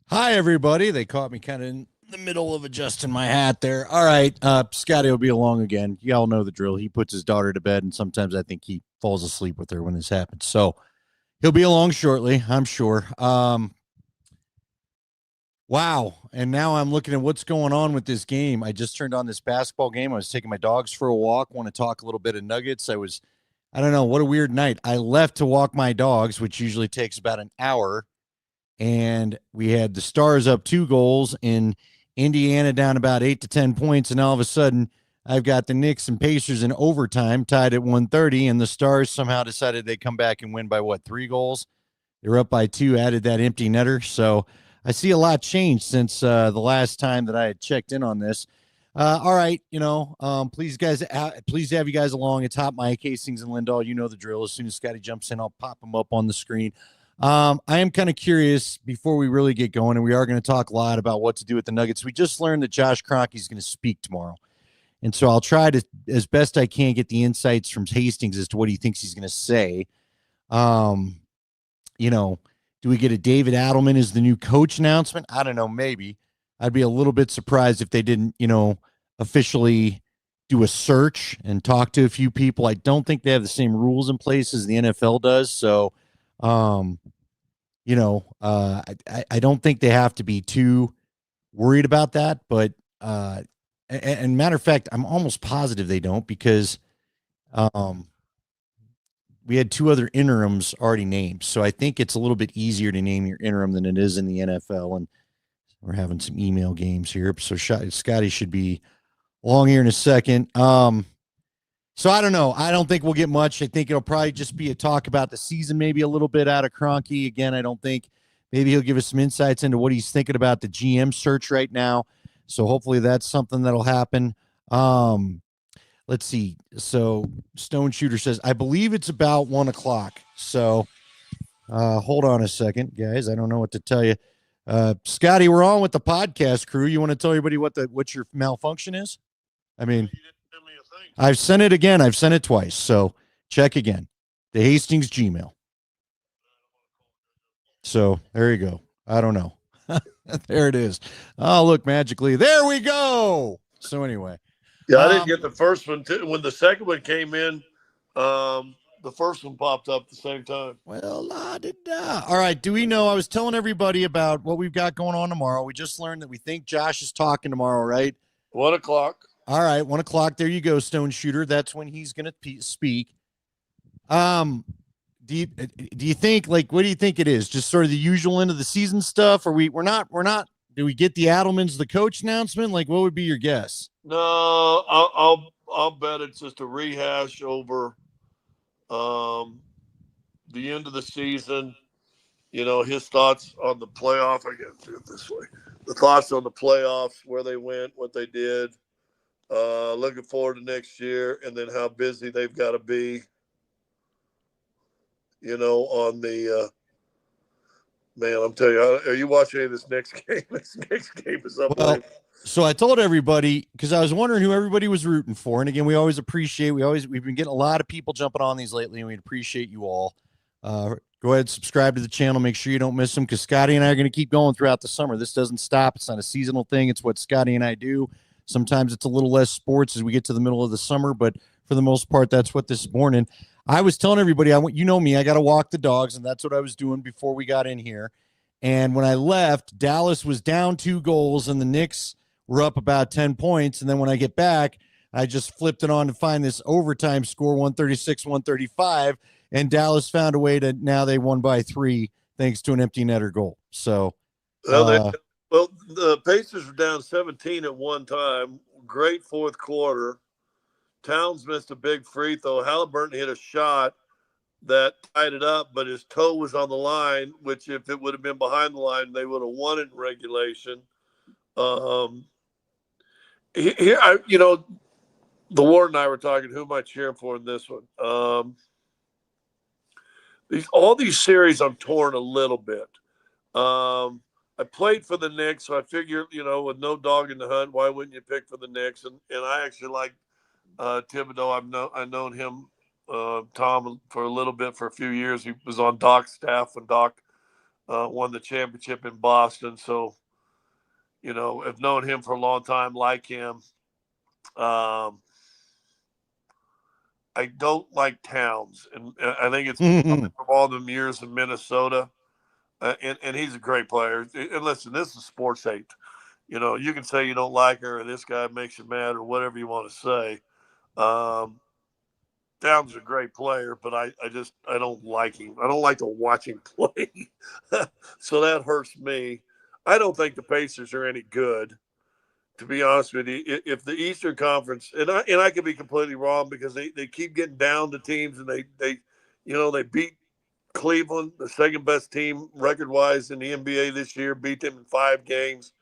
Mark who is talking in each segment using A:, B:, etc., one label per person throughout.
A: Hi, everybody. They caught me kind of in the middle of adjusting my hat there. All right. Scotty will be along again. Y'all know the drill. He puts his daughter to bed, and sometimes I think he falls asleep with her when this happens. So he'll be along shortly, I'm sure. Wow. And now I'm looking at what's going on with this game. I just turned on this basketball game. I was taking my dogs for a walk. Want to talk a little bit of Nuggets. I don't know, what a weird night. I left to walk my dogs, which usually takes about an hour, and we had the Stars up 2 goals in Indiana down about 8 to 10 points, and all of a sudden I've got the Knicks and Pacers in overtime tied at 130, and the Stars somehow decided they come back and win by 3 goals. They were up by 2, added that empty netter. So I see a lot changed since the last time that I had checked in on this. All right, please guys, please have you guys along. It's Hot Mike, Hastings and Lindahl. You know the drill. As soon as Scotty jumps in, I'll pop him up on the screen. I am kind of curious before we really get going, and we are going to talk a lot about what to do with the Nuggets. We just learned that Josh Kroenke is going to speak tomorrow, and so I'll try to, as best I can, get the insights from Hastings as to what he thinks he's going to say. Um, you know, do we get a David Adelman as the new coach announcement? I don't know. Maybe. I'd be a little bit surprised if they didn't, officially do a search and talk to a few people. I don't think they have the same rules in place as the NFL does. So, um, I don't think they have to be too worried about that. But, and matter of fact, I'm almost positive they don't because, um, we had 2 other interims already named. So I think it's a little bit easier to name your interim than it is in the NFL. And we're having some email games here. So Scotty should be along here in a second. So I don't know. I don't think we'll get much. I think it'll probably just be a talk about the season, maybe a little bit out of Kroenke. Again, I don't think maybe he'll give us some insights into what he's thinking about the GM search right now. So hopefully that's something that'll happen. Um, let's see. So Stone Shooter says, I believe it's about 1 o'clock. So hold on a second, guys. I don't know what to tell you. Scotty, we're on with the podcast crew. You want to tell everybody what your malfunction is? I mean, I've sent it again. I've sent it twice. So check again. The Hastings Gmail. So there you go. I don't know. There it is. Oh, look, magically. There we go. So anyway.
B: Yeah, I didn't get the first one. When the second one came in, the first one popped up at the same time.
A: Well, la da da. All right. Do we know? I was telling everybody about what we've got going on tomorrow. We just learned that we think Josh is talking tomorrow, right?
B: 1 o'clock.
A: All right. 1 o'clock. There you go, Stone Shooter. That's when he's going to speak. Um, do you think, like, what do you think it is? Just sort of the usual end of the season stuff? Or we're not. Do we get the Adelman's the coach announcement? Like, what would be your guess?
B: No, I'll bet it's just a rehash over um, the end of the season. His thoughts on the playoff. I got to do it this way. The thoughts on the playoffs, where they went, what they did. Looking forward to next year, and then how busy they've got to be. On the man, I'm telling you, are you watching any of this next game? This next game is
A: Well,
B: unbelievable.
A: so I told everybody because I was wondering who everybody was rooting for. And again, we've been getting a lot of people jumping on these lately, and we appreciate you all. Go ahead, subscribe to the channel. Make sure you don't miss them because Scotty and I are going to keep going throughout the summer. This doesn't stop. It's not a seasonal thing. It's what Scotty and I do. Sometimes it's a little less sports as we get to the middle of the summer, but for the most part, that's what this morning. I was telling everybody, you know me, I got to walk the dogs, and that's what I was doing before we got in here. And when I left, Dallas was down 2 goals, and the Knicks were up about 10 points. And then when I get back, I just flipped it on to find this overtime score 136, 135. And Dallas found a way to, now they won by 3 thanks to an empty netter goal. So,
B: Well, the Pacers were down 17 at one time. Great fourth quarter. Towns missed a big free throw. Halliburton hit a shot that tied it up, but his toe was on the line, which if it would have been behind the line, they would have won in regulation. Here, the Ward and I were talking. Who am I cheering for in this one? All these series, I'm torn a little bit. I played for the Knicks, so I figure, with no dog in the hunt, why wouldn't you pick for the Knicks? And I actually like Thibodeau. I've known him, Tom, for a little bit, for a few years. He was on Doc's staff when Doc won the championship in Boston. So, I've known him for a long time, like him. Um, I don't like Towns, and I think it's from all the years in Minnesota. And he's a great player. And listen, this is sports hate. You can say you don't like her, or this guy makes you mad, or whatever you want to say. Um, Towns is a great player, but I don't like him. I don't like to watch him play. So that hurts me. I don't think the Pacers are any good, to be honest with you. If the Eastern Conference, and I could be completely wrong, because they keep getting down to teams, and they beat Cleveland, the second best team record wise in the NBA this year, beat them in 5 games.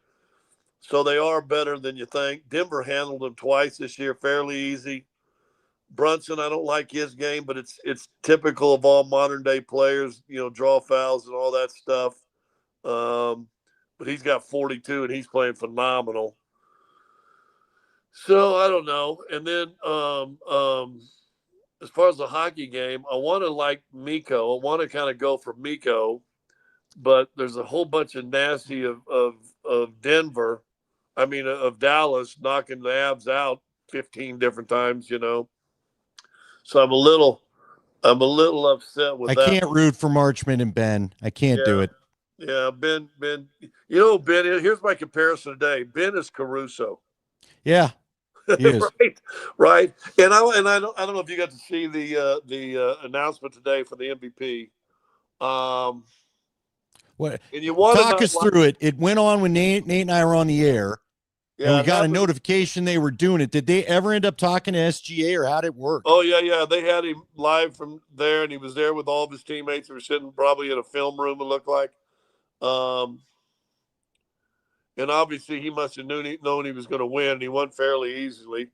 B: So they are better than you think. Denver handled them twice this year, fairly easy. Brunson, I don't like his game, but it's typical of all modern day players, draw fouls and all that stuff. But he's got 42 and he's playing phenomenal. So I don't know. And then as far as the hockey game, I want to like Mikko. I want to kind of go for Mikko, but there's a whole bunch of nasty of Denver. I mean, of Dallas knocking the Avs out 15 different times, So I'm a little upset with
A: I
B: that.
A: can't root for Marchment and Ben. I can't do it.
B: Yeah, Ben. Ben. Here's my comparison today. Ben is Caruso.
A: Yeah, he is.
B: right. And I don't know if you got to see the announcement today for the MVP.
A: What?
B: And you want
A: talk us through it. It went on when Nate and I were on the air. Yeah, and we got a notification they were doing it. Did they ever end up talking to SGA, or how'd it work?
B: Oh, yeah. They had him live from there, and he was there with all of his teammates. They were sitting probably in a film room, it looked like. And obviously he must have known he was going to win, and he won fairly easily.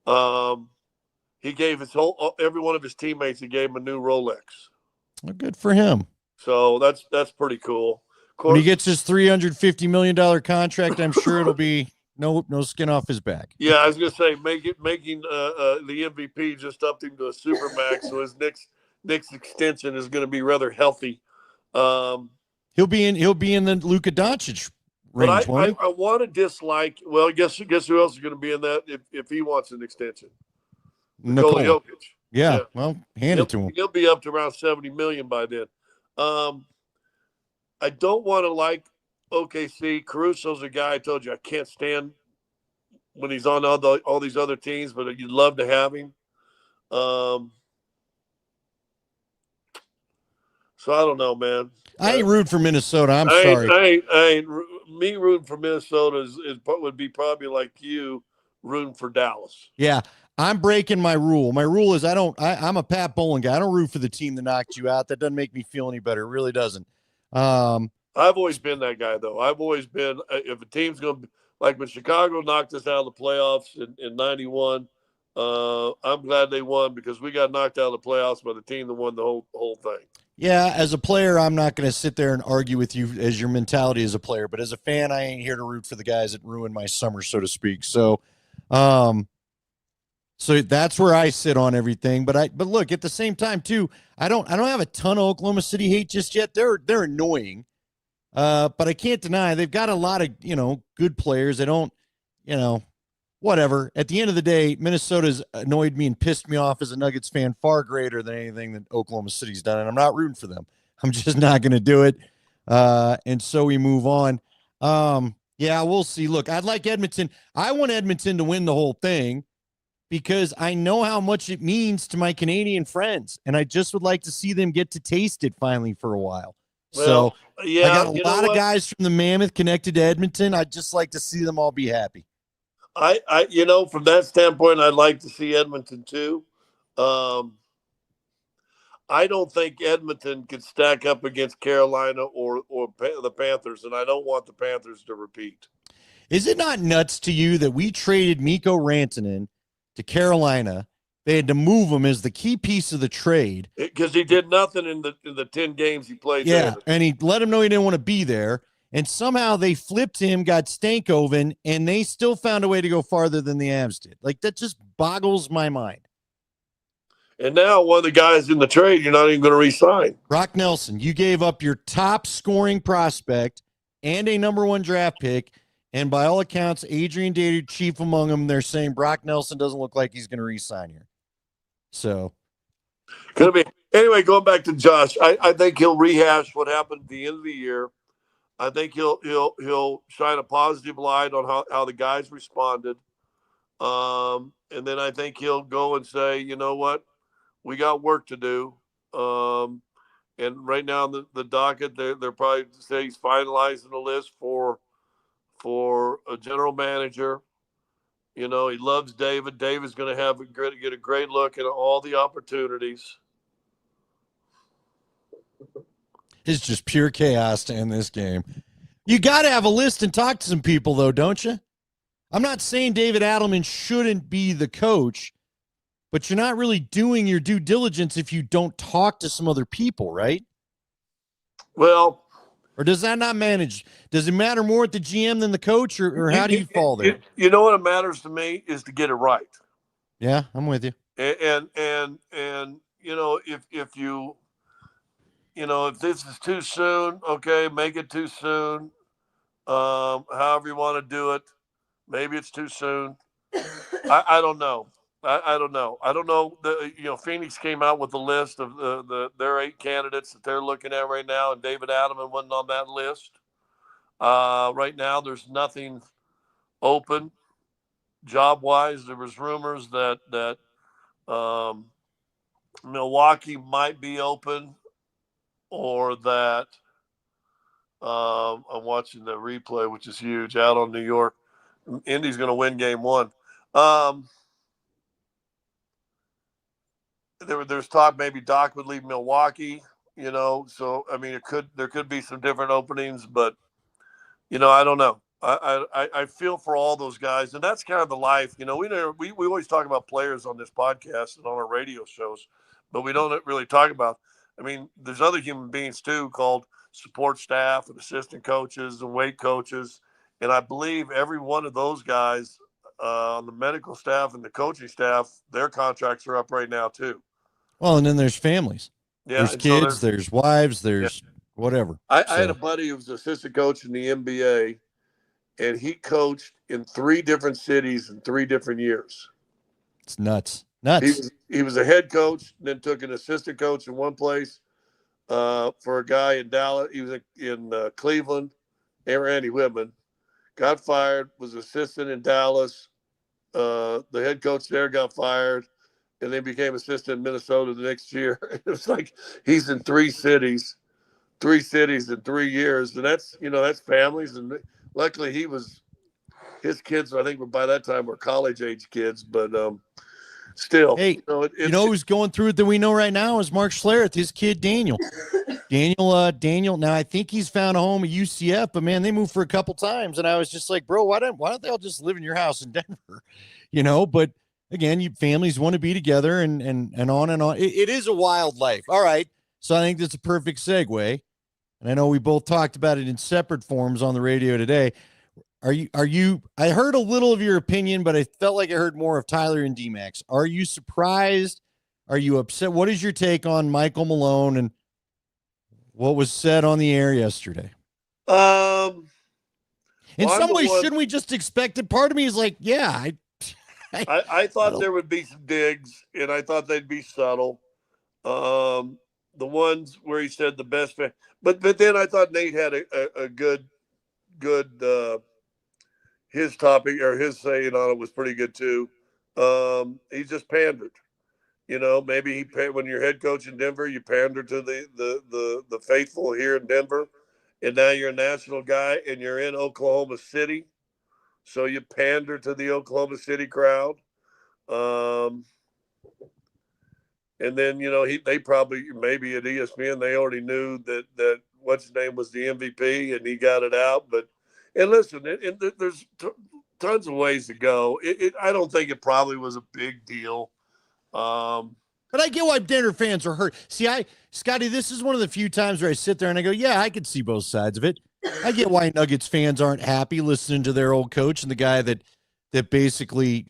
B: He gave every one of his teammates, he gave him a new Rolex.
A: Well, good for him.
B: So that's pretty cool.
A: When he gets his $350 million contract, I'm sure it'll be no skin off his back.
B: Yeah, I was gonna say making the MVP just upped him to a supermax, so his next extension is going to be rather healthy.
A: He'll be in the Luka Doncic range.
B: But I want to dislike. Well, guess who else is going to be in that if he wants an extension? Nikola Jokic.
A: Yeah, well, hand it to him.
B: He'll be up to around $70 million by then. I don't want to like OKC. Caruso's a guy I told you I can't stand when he's on all these other teams, but you'd love to have him. So I don't know, man.
A: I ain't rooting for Minnesota. I'm sorry.
B: Me rooting for Minnesota would be probably like you rooting for Dallas.
A: Yeah, I'm breaking my rule. My rule is I'm a Pat Bowling guy. I don't root for the team that knocked you out. That doesn't make me feel any better. It really doesn't.
B: I've always been that guy, though. I've always been, if a team's going to, like when Chicago knocked us out of the playoffs in 91, I'm glad they won, because we got knocked out of the playoffs by the team that won the whole thing.
A: Yeah, as a player, I'm not going to sit there and argue with you as your mentality as a player. But as a fan, I ain't here to root for the guys that ruined my summer, so to speak. So, so that's where I sit on everything. But look, at the same time too, I don't have a ton of Oklahoma City hate just yet. They're annoying, but I can't deny they've got a lot of good players. They don't, whatever. At the end of the day, Minnesota's annoyed me and pissed me off as a Nuggets fan far greater than anything that Oklahoma City's done, and I'm not rooting for them. I'm just not going to do it. And so we move on. Yeah, we'll see. Look, I'd like Edmonton. I want Edmonton to win the whole thing, because I know how much it means to my Canadian friends, and I just would like to see them get to taste it finally for a while. Well, so yeah, I got a lot of guys from the Mammoth connected to Edmonton. I'd just like to see them all be happy.
B: I from that standpoint, I'd like to see Edmonton too. I don't think Edmonton could stack up against Carolina or the Panthers, and I don't want the Panthers to repeat.
A: Is it not nuts to you that we traded Mikko Rantanen to Carolina? They had to move him as the key piece of the trade
B: because he did nothing in the 10 games he played.
A: Yeah, and he let him know he didn't want to be there. And somehow they flipped him, got Stankoven, and they still found a way to go farther than the Avs did. Like, that just boggles my mind.
B: And now one of the guys in the trade, you're not even going to re-sign.
A: Brock Nelson, you gave up your top scoring prospect and a number 1 draft pick. And by all accounts, Adrian Dater, chief among them, they're saying Brock Nelson doesn't look like he's going to re-sign here. So,
B: Could be. Anyway, going back to Josh, I think he'll rehash what happened at the end of the year. I think he'll shine a positive light on how the guys responded. And then I think he'll go and say, you know what, we got work to do. And right now the docket, they're probably say he's finalizing the list for a general manager. You know, he loves David. David's going to get a great look at all the opportunities.
A: it's just pure chaos to end this game. You got to have a list and talk to some people, though, don't you? I'm not saying David Adelman shouldn't be the coach, but you're not really doing your due diligence if you don't talk to some other people, right?
B: Well,
A: or does that not manage? Does it matter more at the GM than the coach, or how do you fall there?
B: You know what it matters to me is to get it right.
A: Yeah, I'm with you.
B: And you know, if you know, if this is too soon, okay, make it too soon. However you want to do it. Maybe it's too soon. I don't know. I don't know. I don't know. You know, Phoenix came out with a list of their 8 candidates that they're looking at right now, and David Adelman wasn't on that list. Right now, there's nothing open job-wise. There was rumors that Milwaukee might be open, or that I'm watching the replay, which is huge, out on New York. Indy's going to win game 1. There's talk maybe Doc would leave Milwaukee, you know. So I mean, there could be some different openings, but you know, I don't know. I feel for all those guys, and that's kind of the life. You know, we always talk about players on this podcast and on our radio shows, but we don't really talk about. I mean, there's other human beings too, called support staff and assistant coaches and weight coaches, and I believe every one of those guys on the medical staff and the coaching staff, their contracts are up right now too.
A: Well, and then there's families. Yeah, there's kids, so there's wives, there's whatever.
B: I had a buddy who was assistant coach in the NBA, and he coached in 3 different cities in 3 different years.
A: It's nuts.
B: He was a head coach, then took an assistant coach in one place for a guy in Dallas. He was in Cleveland, and Randy Whitman. Got fired, was assistant in Dallas. The head coach there got fired, and then became assistant in Minnesota the next year. It was like he's in 3 cities in 3 years, and that's, you know, that's families. And luckily, his kids, I think, were by that time were college age kids, but still.
A: Hey, you know who's going through it that we know right now is Mark Schlereth, his kid Daniel. Daniel. Now I think he's found a home at UCF, but man, they moved for a couple times, and I was just like, bro, why don't they all just live in your house in Denver? You know, but again, families want to be together, and on and on. It is a wild life. All right, so I think that's a perfect segue, and I know we both talked about it in separate forms on the radio today. Are you? I heard a little of your opinion, but I felt like I heard more of Tyler and D-Max. Are you surprised? Are you upset? What is your take on Michael Malone and what was said on the air yesterday? In some ways, shouldn't we just expect it? Part of me is like, yeah.
B: I thought there would be some digs, and I thought they'd be subtle. The ones where he said the best fan, but then I thought Nate had a good his topic or his saying on it was pretty good too. He just pandered. You know, maybe when you're head coach in Denver, you pander to the faithful here in Denver, and now you're a national guy and you're in Oklahoma City, so you pander to the Oklahoma City crowd. And then, you know, they probably, maybe at ESPN, they already knew that what's his name was the MVP, and he got it out. And listen, there's tons of ways to go. I don't think it probably was a big deal.
A: But I get why Denver fans are hurt. See, Scotty, this is one of the few times where I sit there and I go, yeah, I could see both sides of it. I get why Nuggets fans aren't happy listening to their old coach and the guy that basically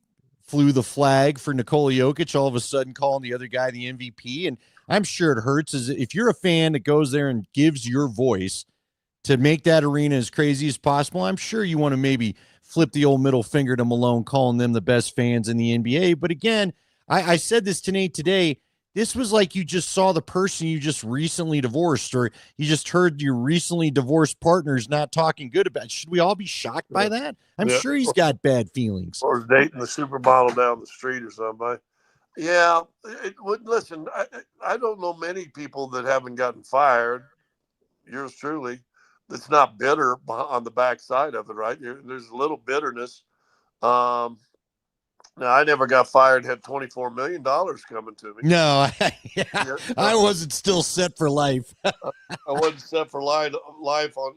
A: flew the flag for Nikola Jokic, all of a sudden calling the other guy the MVP. And I'm sure it hurts as if you're a fan that goes there and gives your voice to make that arena as crazy as possible. I'm sure you want to maybe flip the old middle finger to Malone, calling them the best fans in the NBA. But again, I said this to Nate today. This was like you just saw the person you just recently divorced, or you just heard your recently divorced partner's not talking good about. Should we all be shocked by that? I'm sure he's got bad feelings.
B: Or dating the supermodel down the street or something. Yeah, listen, I don't know many people that haven't gotten fired. Yours truly, that's not bitter on the backside of it, right? There's a little bitterness. Now, I never got fired, had $24 million coming to me.
A: No, I wasn't still set for life.
B: I wasn't set for life on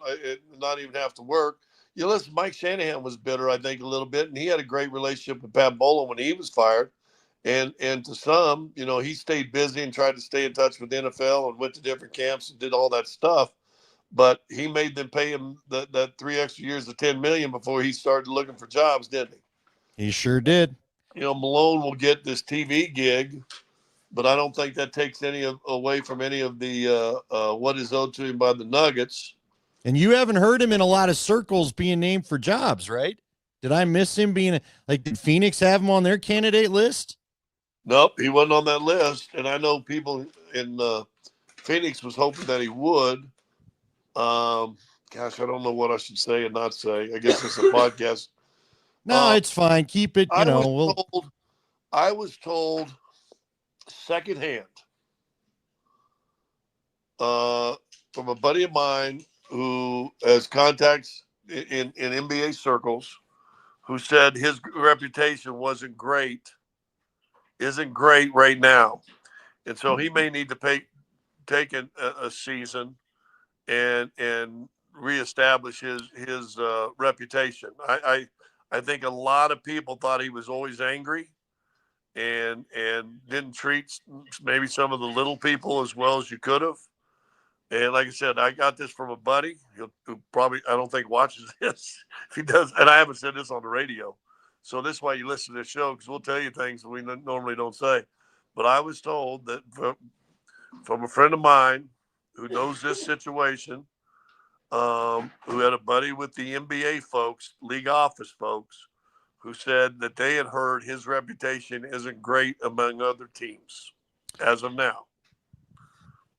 B: not even have to work. You listen, Mike Shanahan was bitter, I think, a little bit, and he had a great relationship with Pat Bowlen when he was fired. And to some, he stayed busy and tried to stay in touch with the NFL and went to different camps and did all that stuff. But he made them pay him that 3 extra years of $10 million before he started looking for jobs, didn't he?
A: He sure did.
B: Malone will get this TV gig, but I don't think that takes away from any of the what is owed to him by the Nuggets.
A: And you haven't heard him in a lot of circles being named for jobs, right? Did I miss him being did Phoenix have him on their candidate list?
B: Nope, he wasn't on that list. And I know people in Phoenix was hoping that he would. Gosh, I don't know what I should say and not say. I guess it's a podcast.
A: No, it's fine. Keep it,
B: I was told secondhand from a buddy of mine who has contacts in NBA circles, who said his reputation isn't great right now. And so he may need to take a season and reestablish his reputation. I think a lot of people thought he was always angry and didn't treat maybe some of the little people as well as you could have. And like I said, I got this from a buddy who probably, I don't think, watches this. If he does, and I haven't said this on the radio. So this is why you listen to this show, because we'll tell you things we normally don't say. But I was told that from a friend of mine who knows this situation, who had a buddy with the NBA folks, league office folks, who said that they had heard his reputation isn't great among other teams as of now.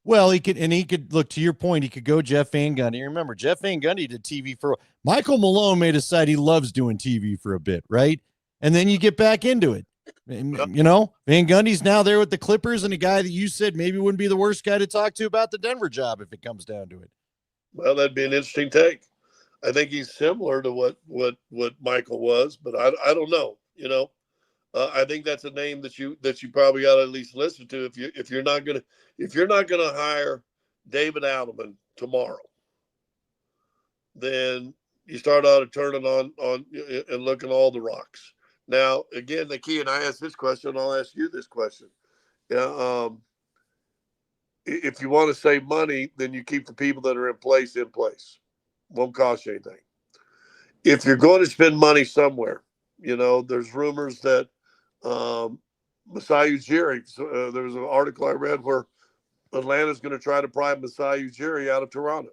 A: Well, he could look, to your point, he could go Jeff Van Gundy. Remember, Jeff Van Gundy did TV for Michael Malone made a side he loves doing TV for a bit, right? And then you get back into it. Van Gundy's now there with the Clippers, and a guy that you said maybe wouldn't be the worst guy to talk to about the Denver job if it comes down to it.
B: Well, that'd be an interesting take. I think he's similar to what Michael was, but I don't know. I think that's a name that you probably got to at least listen to if you're not gonna hire David Adelman tomorrow, then you start out turning on and looking all the rocks. Now, again, the key, and I asked this question, I'll ask you this question. If you want to save money, then you keep the people that are in place. Won't cost you anything. If you're going to spend money somewhere, there's rumors that Masai Ujiri, there's an article I read where Atlanta's going to try to pry Masai Ujiri out of Toronto.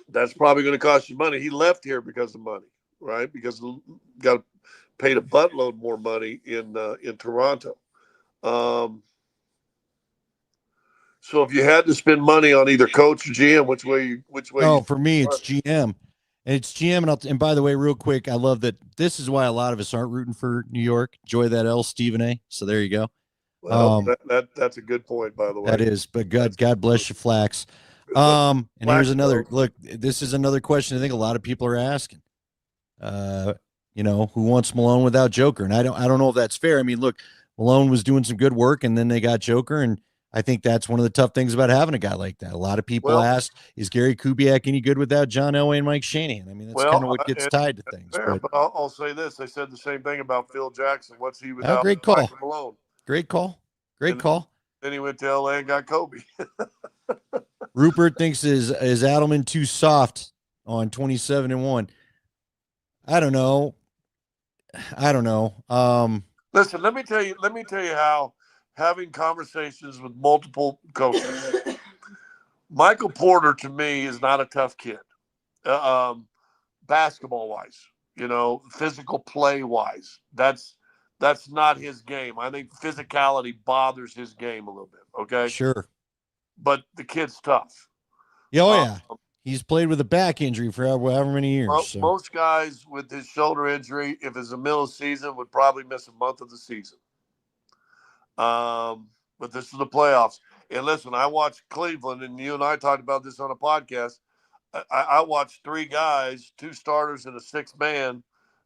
B: That's probably going to cost you money. He left here because of money, right? Because got paid a buttload more money in Toronto. So if you had to spend money on either coach or GM, which way?
A: Oh, for me, it's GM. And it's GM. And by the way, real quick, I love that this is why a lot of us aren't rooting for New York. Enjoy that L, Stephen A. So there you go.
B: Well, that's a good point, by the way.
A: That is, but God bless you, Flax. And here's another look. This is another question I think a lot of people are asking. Who wants Malone without Joker? And I don't know if that's fair. I mean, look, Malone was doing some good work, and then they got Joker, and I think that's one of the tough things about having a guy like that. A lot of people ask, is Gary Kubiak any good without John Elway and Mike Shanahan? I mean, that's kind of what gets tied to things.
B: Fair, but I'll say this. They said the same thing about Phil Jackson. What's he without
A: great call.
B: Michael Malone?
A: Great call.
B: Then he went to LA and got Kobe.
A: Rupert thinks is Adelman too soft on 27-1? I don't know. I don't know.
B: Listen, let me tell you. Let me tell you how having conversations with multiple coaches. Michael Porter to me is not a tough kid, basketball wise. Physical play wise. That's not his game. I think physicality bothers his game a little bit. Okay,
A: Sure.
B: but the kid's tough.
A: Yeah, oh
B: Uh,
A: yeah. He's played with a back injury for however many years. So
B: most guys with his shoulder injury, if it's the middle of the season, would probably miss a month of the season. But this is the playoffs. And listen, I watched Cleveland, and you and I talked about this on a podcast. I watched three guys, two starters and a sixth man,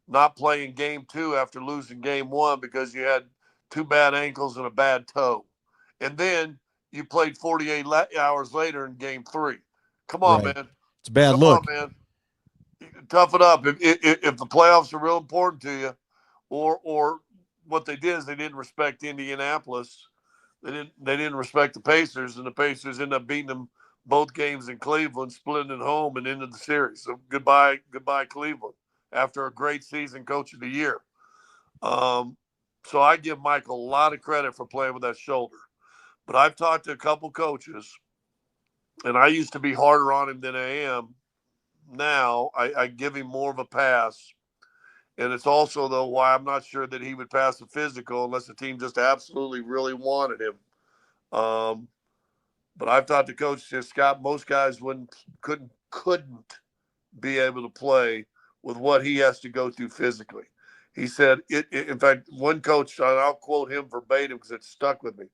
B: not playing game two after losing game one because you had two bad ankles and a bad toe. And then you played 48 hours later in game three. Come on,
A: right.
B: man.
A: It's a bad
B: Come on,
A: look.
B: man. Tough it up. If the playoffs are real important to you, or what they did is they didn't respect Indianapolis. They didn't respect the Pacers, and the Pacers ended up beating them both games in Cleveland, splitting at home and into the series. So goodbye, Cleveland. After a great season, coach of the year. Um, so I give Michael a lot of credit for playing with that shoulder. But I've talked to a couple coaches, and I used to be harder on him than I am now. I give him more of a pass. And it's also, though, why I'm not sure that he would pass the physical unless the team just absolutely really wanted him. Um, but I've talked to Coach Scott. Most guys couldn't be able to play with what he has to go through physically. He said, in fact, one coach, and I'll quote him verbatim because it stuck with me.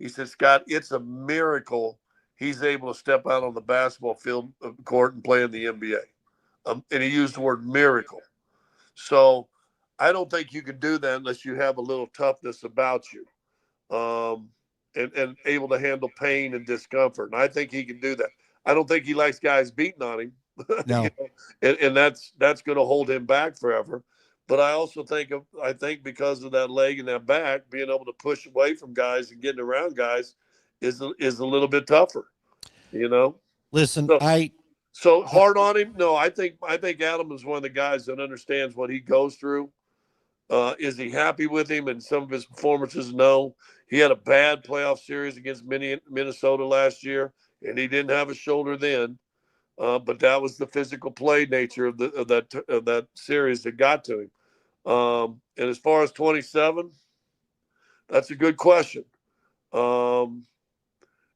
B: He said, Scott, it's a miracle he's able to step out on the basketball field court and play in the NBA. And he used the word miracle. So I don't think you can do that unless you have a little toughness about you, and able to handle pain and discomfort. And I think he can do that. I don't think he likes guys beating on him,
A: No.
B: and that's going to hold him back forever. But I also think because of that leg and that back, being able to push away from guys and getting around guys is a little bit tougher, you know.
A: Listen,
B: So
A: I
B: so hard on him? No, I think Adam is one of the guys that understands what he goes through. Is he happy with him and some of his performances? No. He had a bad playoff series against Minnesota last year, and he didn't have a shoulder then. But that was the physical play nature of that series that got to him. And as far as 27, that's a good question. Um,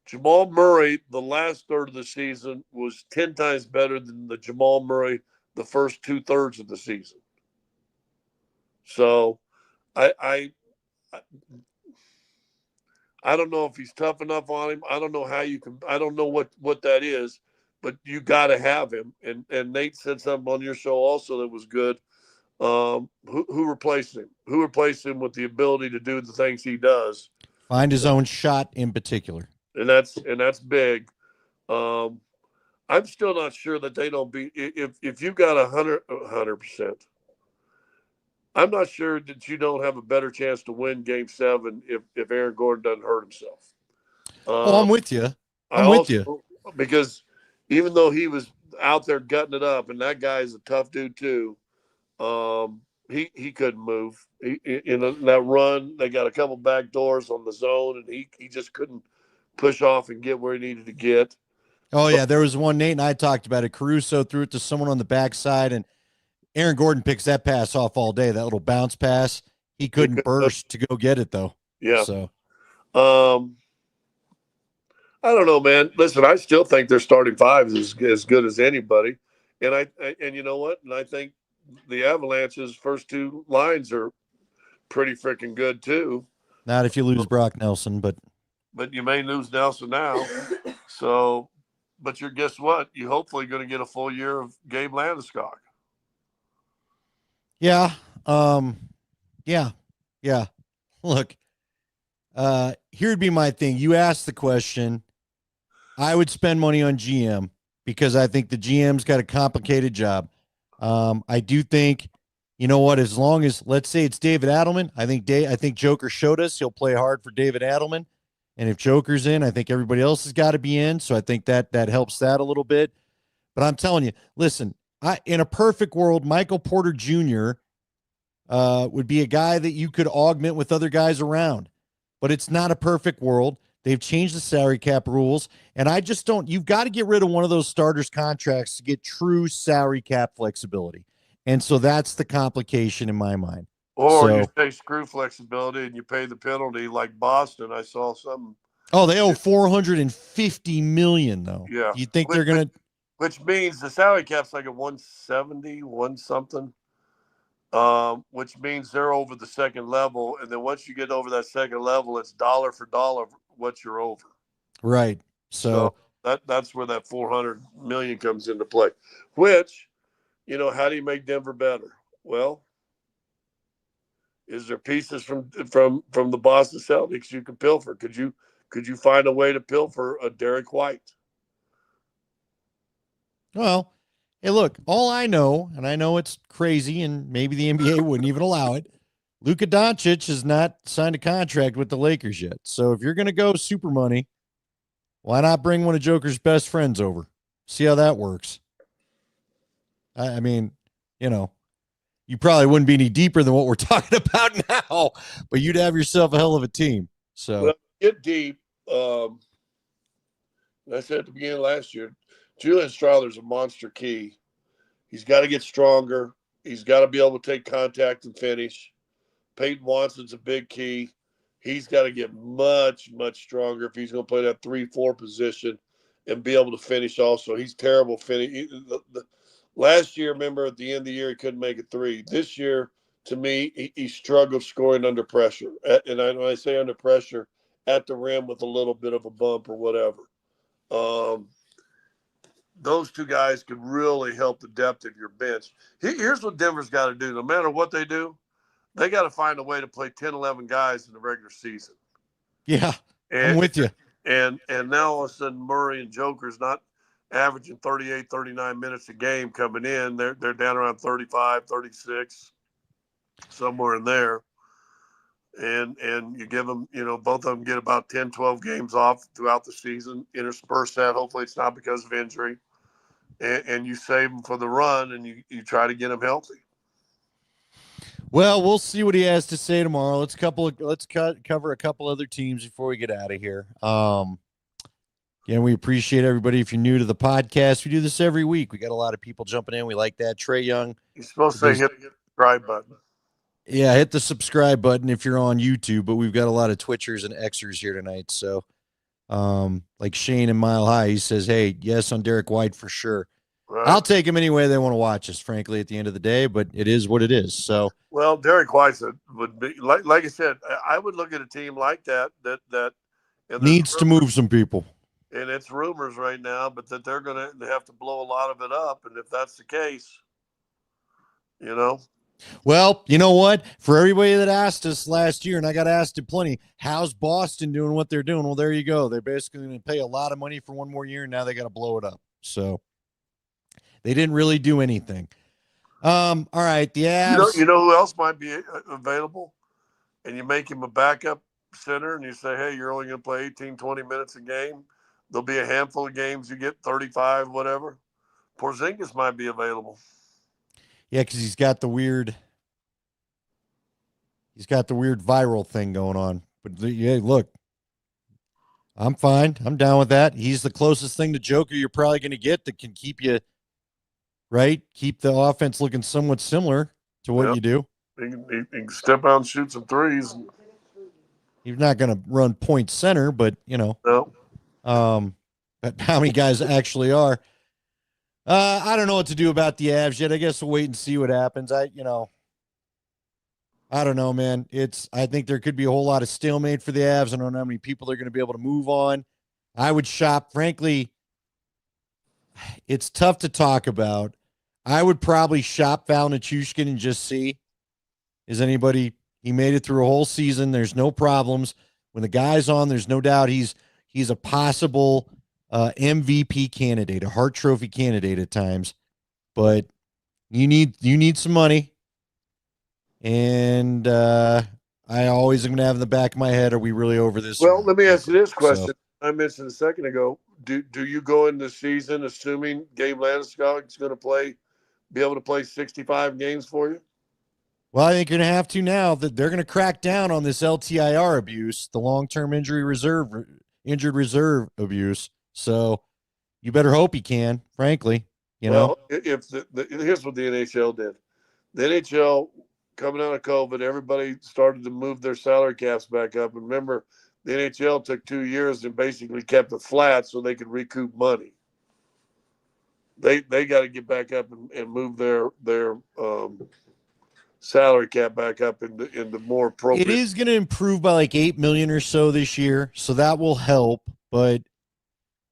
B: Jamal Murray, the last third of the season, was 10 times better than the Jamal Murray the first 2/3 of the season. So I I don't know if he's tough enough on him. I don't know how you can. I don't know what that is, but you got to have him. And Nate said something on your show also that was good. Who replaced him? Who replaced him with the ability to do the things he does?
A: find his own shot in particular.
B: And that's big. Um, I'm still not sure that they don't beat. If you've got 100%, I'm not sure that you don't have a better chance to win Game 7 if Aaron Gordon doesn't hurt himself.
A: Oh,
B: Um,
A: I'm with you.
B: I
A: I'm with you.
B: also, because even though he was out there gutting it up, and that guy is a tough dude too, he couldn't move. In that run, they got a couple back doors on the zone, and he just couldn't push off and get where he needed to get.
A: Oh
B: But
A: yeah, there was one Nate and I talked about it. Caruso threw it to someone on the backside, and Aaron Gordon picks that pass off all day. That little bounce pass. He couldn't burst to go get it though.
B: yeah,
A: So
B: um, I don't know, man. Listen, I still think their starting five is as good as anybody, and you know what? And I think the Avalanche's first two lines are pretty freaking good too.
A: not if you lose Brock Nelson,
B: But you may lose Nelson now. So, but you're guess what? You hopefully going to get a full year of Gabe Landeskog.
A: yeah, yeah, yeah. Look, here'd be my thing. You asked the question. I would spend money on GM because I think the GM's got a complicated job. I do think, you know what? As long as let's say it's David Adelman, I think Joker showed us he'll play hard for David Adelman, and if Joker's in, I think everybody else has got to be in. So I think that helps that a little bit. But I'm telling you, listen, in a perfect world, Michael Porter Jr. would be a guy that you could augment with other guys around. But it's not a perfect world. They've changed the salary cap rules. And I just don't, you've got to get rid of one of those starters' contracts to get true salary cap flexibility. And so that's the complication in my mind.
B: Or
A: So,
B: you say screw flexibility and you pay the penalty like Boston. I saw something.
A: oh, they owe 450 million though.
B: Yeah.
A: You think
B: which,
A: they're going to
B: which means the salary cap's like a 170, one something. Which means they're over the second level, and then once you get over that second level, it's dollar for dollar what you're over.
A: right.
B: So
A: So,
B: that's where that 400 million comes into play. Which, how do you make Denver better? Well, is there pieces from the Boston Celtics you can pilfer? Could you find a way to pilfer a Derek White?
A: well, hey, look, all I know, and I know it's crazy, and maybe the NBA wouldn't even allow it. Luka Doncic has not signed a contract with the Lakers yet. So if you're going to go super money, why not bring one of Joker's best friends over? See how that works. I mean, you know, you probably wouldn't be any deeper than what we're talking about now, but you'd have yourself a hell of a team. So,
B: Well, get deep. I said at the beginning of last year, Julian Strawther's a monster key. He's got to get stronger. He's got to be able to take contact and finish. Peyton Watson's a big key. He's got to get much, much stronger if he's going to play that 3-4 position and be able to finish also. He's terrible finish. Last year, remember, at the end of the year, he couldn't make a three. This year, to me, he struggled scoring under pressure. And when I say under pressure, at the rim with a little bit of a bump or whatever. Those two guys could really help the depth of your bench. Here's what Denver's got to do. No matter what they do, they got to find a way to play 10, 11 guys in the regular season.
A: yeah, I'm
B: And
A: with you.
B: and now all of a sudden Murray and Joker's not averaging 38, 39 minutes a game coming in. They're down around 35, 36, somewhere in there. And you give them, both of them get about 10, 12 games off throughout the season, intersperse that. Hopefully it's not because of injury. And you save them for the run, and you try to get them healthy.
A: Well, we'll see what he has to say tomorrow. Cover a couple other teams before we get out of here. Again, we appreciate everybody. If you're new to the podcast, we do this every week. We got a lot of people jumping in. We like that. Trey Young.
B: You're supposed to say hit the subscribe button.
A: Yeah, hit the subscribe button if you're on YouTube, but we've got a lot of Twitchers and Xers here tonight. So, like Shane in Mile High, he says, hey, yes, on Derek White for sure. Right. I'll take him any way they want to watch us, frankly, at the end of the day, but it is what it is. So,
B: well, Derek White would be like I said, I would look at a team like that
A: needs to move some people.
B: And it's rumors right now, but that they're going to have to blow a lot of it up. And if that's the case,
A: Well, you know what? For everybody that asked us last year, and I got asked it plenty, how's Boston doing what they're doing? Well, there you go. They're basically going to pay a lot of money for one more year, and now they got to blow it up. So they didn't really do anything. All right, the Avs.
B: You know who else might be available? And you make him a backup center, and you say, hey, you're only going to play 18, 20 minutes a game. There'll be a handful of games you get 35, whatever. Porzingis might be available.
A: Yeah, because he's got the weird viral thing going on. But yeah, look, I'm fine. I'm down with that. He's the closest thing to Joker you're probably going to get that can keep you right, keep the offense looking somewhat similar to what you do.
B: He can step out and shoot some threes.
A: He's not going to run point center, but
B: no.
A: But how many guys actually are? I don't know what to do about the Avs yet. I guess we'll wait and see what happens. I don't know, man. I think there could be a whole lot of stalemate for the Avs. I don't know how many people they're going to be able to move on. I would shop. Frankly, it's tough to talk about. I would probably shop Val Nichushkin and just see, is anybody, he made it through a whole season. There's no problems. When the guy's on, there's no doubt he's a possible MVP candidate, a Hart Trophy candidate at times. But you need some money. And I always am going to have in the back of my head, are we really over this?
B: Well, let me ask you this question. So, I mentioned a second ago. Do you go into the season assuming Gabe Landeskog is going to be able to play 65 games for you?
A: Well, I think you're going to have to now that they're going to crack down on this LTIR abuse, the long-term injured reserve abuse. So you better hope he can, frankly, you know.
B: Well, if here's what the NHL did. The NHL coming out of COVID, everybody started to move their salary caps back up. And remember, the NHL took 2 years and basically kept it flat so they could recoup money. They got to get back up and move their salary cap back up into more
A: It
B: appropriate.
A: is going to improve by like 8 million or so this year, so that will help, but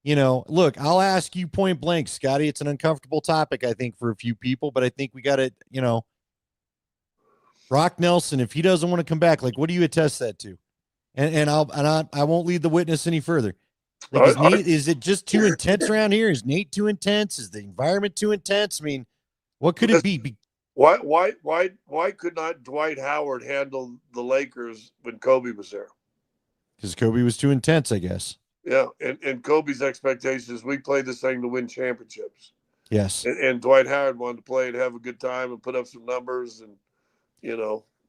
A: look, I'll ask you point blank, Scotty. It's an uncomfortable topic, I think, for a few people, but I think we got to, Brock Nelson, if he doesn't want to come back, like, what do you attest that to? And I won't lead the witness any further. Like, is it just too intense around here? Is Nate too intense? Is the environment too intense? I mean, what could it be?
B: Why could not Dwight Howard handle the Lakers when Kobe was there?
A: Because Kobe was too intense, I guess.
B: Yeah, and Kobe's expectation is we play this thing to win championships.
A: Yes.
B: And Dwight Howard wanted to play and have a good time and put up some numbers and,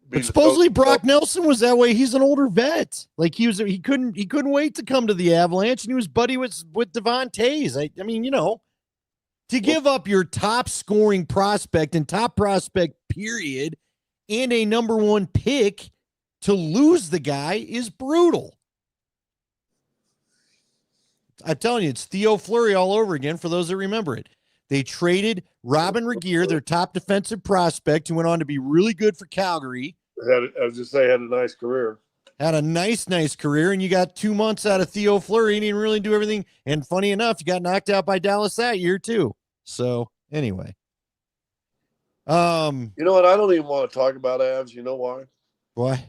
A: But supposedly Brock Nelson was that way. He's an older vet. Like he couldn't wait to come to the Avalanche, and he was buddy with Devon Tays. I mean, to give up your top scoring prospect and top prospect period and a number one pick to lose the guy is brutal. I'm telling you, it's Theo Fleury all over again for those that remember it. They traded Robin Regehr, their top defensive prospect, who went on to be really good for Calgary.
B: Had a nice career.
A: Had a nice career, and you got 2 months out of Theo Fleury, and he didn't really do everything. And funny enough, you got knocked out by Dallas that year too. So anyway,
B: you know what? I don't even want to talk about Avs. You know why?
A: Why?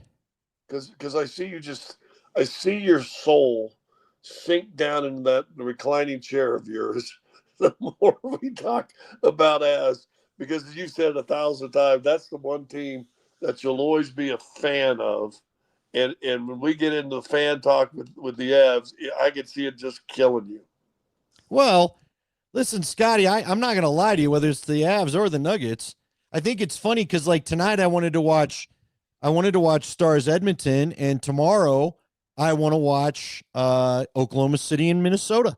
B: Because I see your soul sink down in the reclining chair of yours the more we talk about Avs, because as you said 1,000 times, that's the one team that you'll always be a fan of. And when we get into fan talk with the Avs, I can see it just killing you.
A: Well, listen, Scotty, I'm not going to lie to you, whether it's the Avs or the Nuggets. I think it's funny because like tonight I wanted to watch Stars Edmonton, and tomorrow I want to watch Oklahoma City and Minnesota.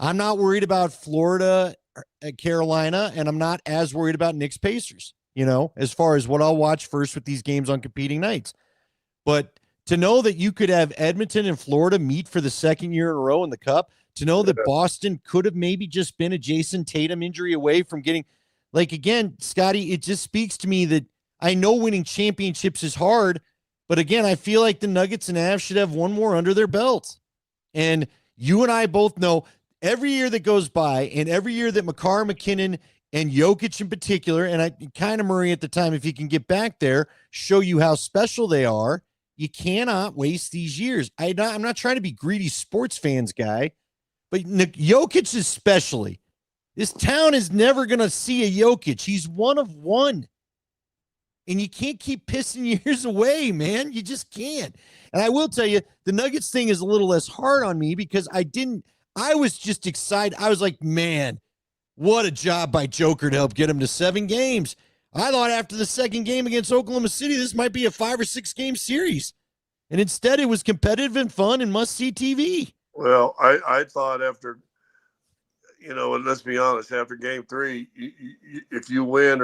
A: I'm not worried about Florida, Carolina, and I'm not as worried about Knicks Pacers, as far as what I'll watch first with these games on competing nights. But to know that you could have Edmonton and Florida meet for the second year in a row in the Cup, to know that Boston could have maybe just been a Jason Tatum injury away from getting, like, again, Scotty, it just speaks to me that I know winning championships is hard, but again, I feel like the Nuggets and Avs should have one more under their belt. And you and I both know every year that goes by, and every year that Makar, McKinnon, and Jokic in particular, and I kind of Murray at the time, if he can get back there, show you how special they are. You cannot waste these years. I'm not trying to be greedy sports fans guy, but Jokic especially. This town is never going to see a Jokic. He's one of one. And you can't keep pissing years away, man. You just can't. And I will tell you, the Nuggets thing is a little less hard on me because I was just excited. I was like, man, what a job by Joker to help get him to 7 games. I thought after the second game against Oklahoma City, this might be a 5 or 6 game series. And instead, it was competitive and fun and must-see TV.
B: Well, I thought after, and let's be honest, after game 3, if you win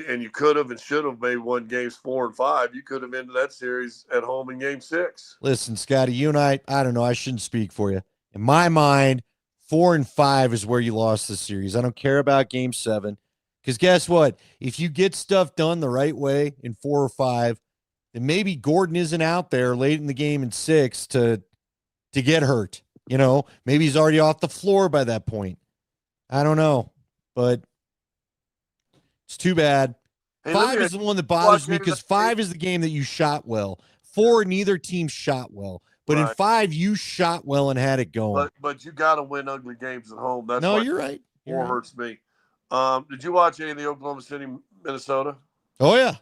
B: and you could have and should have maybe won games 4 and 5, you could have ended that series at home in game 6.
A: Listen, Scotty, you and I don't know, I shouldn't speak for you. In my mind, 4 and 5 is where you lost the series. I don't care about game 7. Because guess what? If you get stuff done the right way in 4 or 5, then maybe Gordon isn't out there late in the game in 6 to get hurt. Maybe he's already off the floor by that point. I don't know. But it's too bad. Hey, 5 is the one that bothers me because 5 is the game that you shot well. 4, neither team shot well. But in 5, you shot well and had it going.
B: But you got to win ugly games at home. That's
A: no, you're right.
B: 4 hurts me. Did you watch any of the Oklahoma City, Minnesota?
A: Oh, yeah.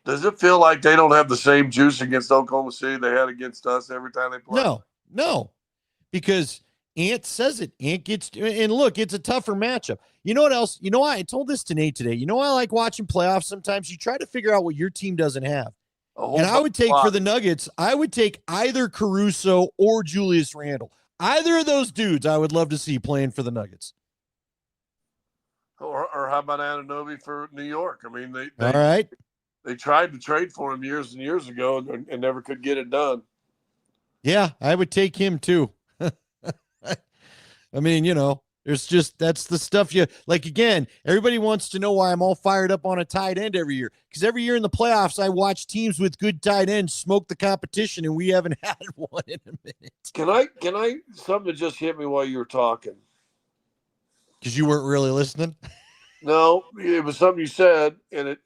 B: Does it feel like they don't have the same juice against Oklahoma City they had against us every time they play?
A: No. Because Ant says it. Ant gets, and look, it's a tougher matchup. You know what else? You know why? I told this to Nate today. You know why I like watching playoffs sometimes? You try to figure out what your team doesn't have. And I would take for the Nuggets, I would take either Caruso or Julius Randle. Either of those dudes I would love to see playing for the Nuggets.
B: Or how about Anunoby for New York? I mean,
A: All right.
B: They tried to trade for him years and years ago and never could get it done.
A: Yeah, I would take him too. I mean, there's just, that's the stuff you like. Again, everybody wants to know why I'm all fired up on a tight end every year. Because every year in the playoffs, I watch teams with good tight ends smoke the competition, and we haven't had one in a minute.
B: Can I something just hit me while you were talking?
A: Because you weren't really listening?
B: No, it was something you said, and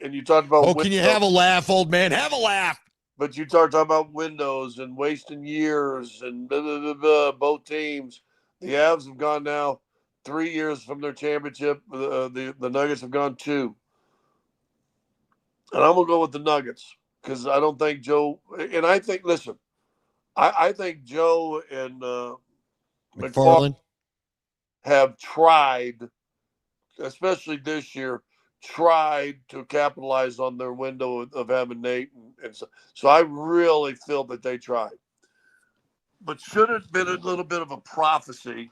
B: you talked about.
A: Oh, can you have a laugh, old man? Have a laugh.
B: But you talked about windows and wasting years and blah, blah, blah, blah, both teams. The Avs have gone now 3 years from their championship. The Nuggets have gone 2. And I'm going to go with the Nuggets because I don't think Joe – and I think, listen, I think Joe and McFarland have tried, especially this year, tried to capitalize on their window of having Nate. And so I really feel that they tried. But should it have been a little bit of a prophecy